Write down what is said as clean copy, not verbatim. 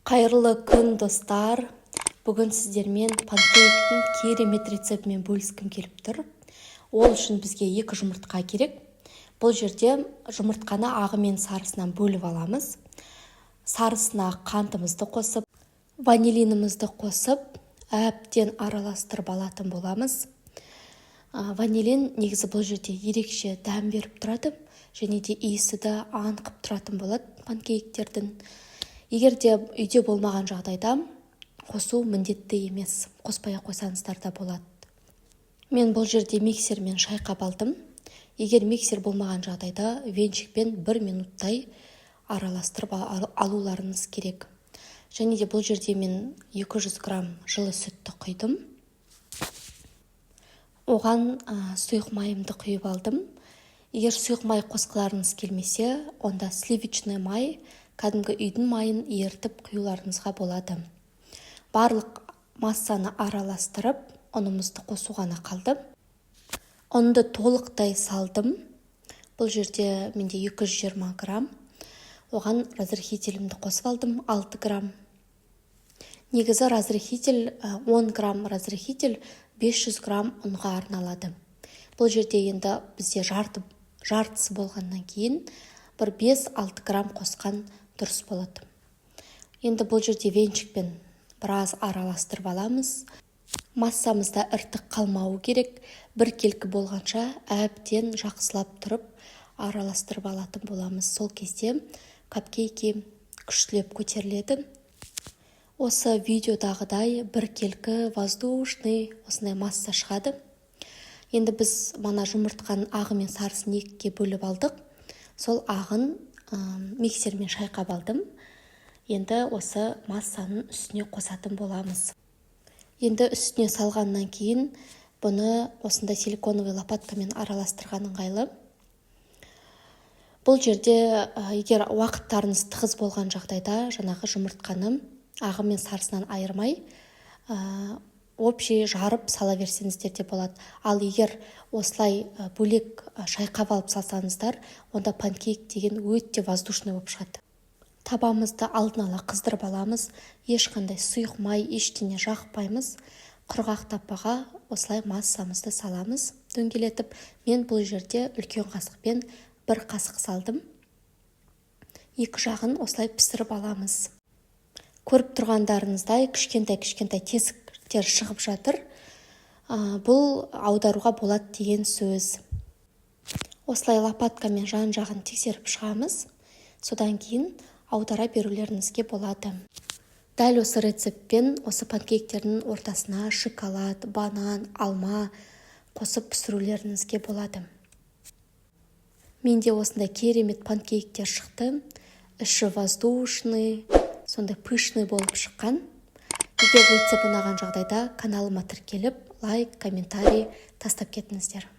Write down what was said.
Қайырлы күн, достар. Бүгін сіздермен панкейктің керемет рецептімен бөліскім келіп тұр. Ол үшін бізге 2 жұмыртқа керек. Бұл жерде жұмыртқаны ағы мен сарысынан бөліп аламыз. Сарысына қантымызды қосып, ванилинімізді қосып, әбден араластырып алатын боламыз. Ванилин негізі бұл жерде ерекше дәм беріп тұрады, және де иісі де аңқып тұратын болады панкейктердің. Егер де үйде болмаған жағдайда қосу міндетті емес, қоспай қойсаңыздар да болады. Мен бұл жерде миксермен шайқап алдым. Егер миксер болмаған жағдайда венчикпен 1 минуттай араластырып алуларыңыз керек. Және де бұл жерде мен 200 грамм жылы сүтті құйдым. Оған сұйық майымды құйып алдым. Егер сұйық май қосқыларыңыз келмесе, онда сливочный май, кәдімгі үйдің майын ертіп құюларыңызға болады. Барлық массаны араластырып, ұнымызды қосу ғана қалды. Ұнды толықтай салдым. Бұл жерде менде 220 грамм. Оған разрыхителімді қосып алдым, 6 грамм. Негізі разрыхитель 10 грамм разрыхитель 500 грамм ұнға арналады. Бұл жерде енді бізде жартысы болғаннан кейін бір 5-6 грамм қосқан дұрыс болады. Енді бұл жерде венчикпен біраз араластырып аламыз. Массамызда іртік қалмауы керек. Бір келкі болғанша әбден жақсылап тұрып араластырып алатын боламыз. Сол кезде капкейки күштілеп көтеріледі. Осы видеодағыдай бір келкі воздушный осындай масса шығады. Енді біз мана жұмыртқаның ағы мен сарысын 2-ге бөліп алдық. Сол ағын миксермен шайқап алдым. Енді осы массаның үстіне қосатын боламыз. Енді үстіне салғаннан кейін бұны осындай силиконовый лопаткамен араластырған ыңғайлы. Бұл жерде егер уақыттарыңыз тығыз болған жағдайда жаңағы жұмыртқаны ағы мен сарысынан айырмай общий жарып сала берсеңіздер де болады. Ал егер осылай бөлек шайқап алып салсаңыздар, онда панкейк деген өте воздушный болып шығады. Табамызды алдын ала қыздырып аламыз. Ешқандай сұйық май, ештеңе жақпаймыз. Құрғақ таппаға осылай массамызды саламыз. Дөңгелетіп, мен бұл жерде үлкен қасықпен 1 қасық салдым. 2 жағын осылай пісіріп аламыз. Көріп тұрғандарыңыздай кішкентай тесіктер шығып жатыр. Бұл аударуға болады деген сөз. Осылай лопаткамен жан-жағын тексеріп шығамыз. Содан кейін аудара берулеріңізге болады. Дәл осы рецептпен осы панкейктердің ортасына шоколад, банан, алма қосып пісірулеріңізге болады. Менде осындай керемет панкейктер шықты. Іші воздушный, сондай пышный болып шыққан. Егер рецепт ұнаған жағдайда каналыма тіркеліп, лайк, комментарий тастап кетіңіздер.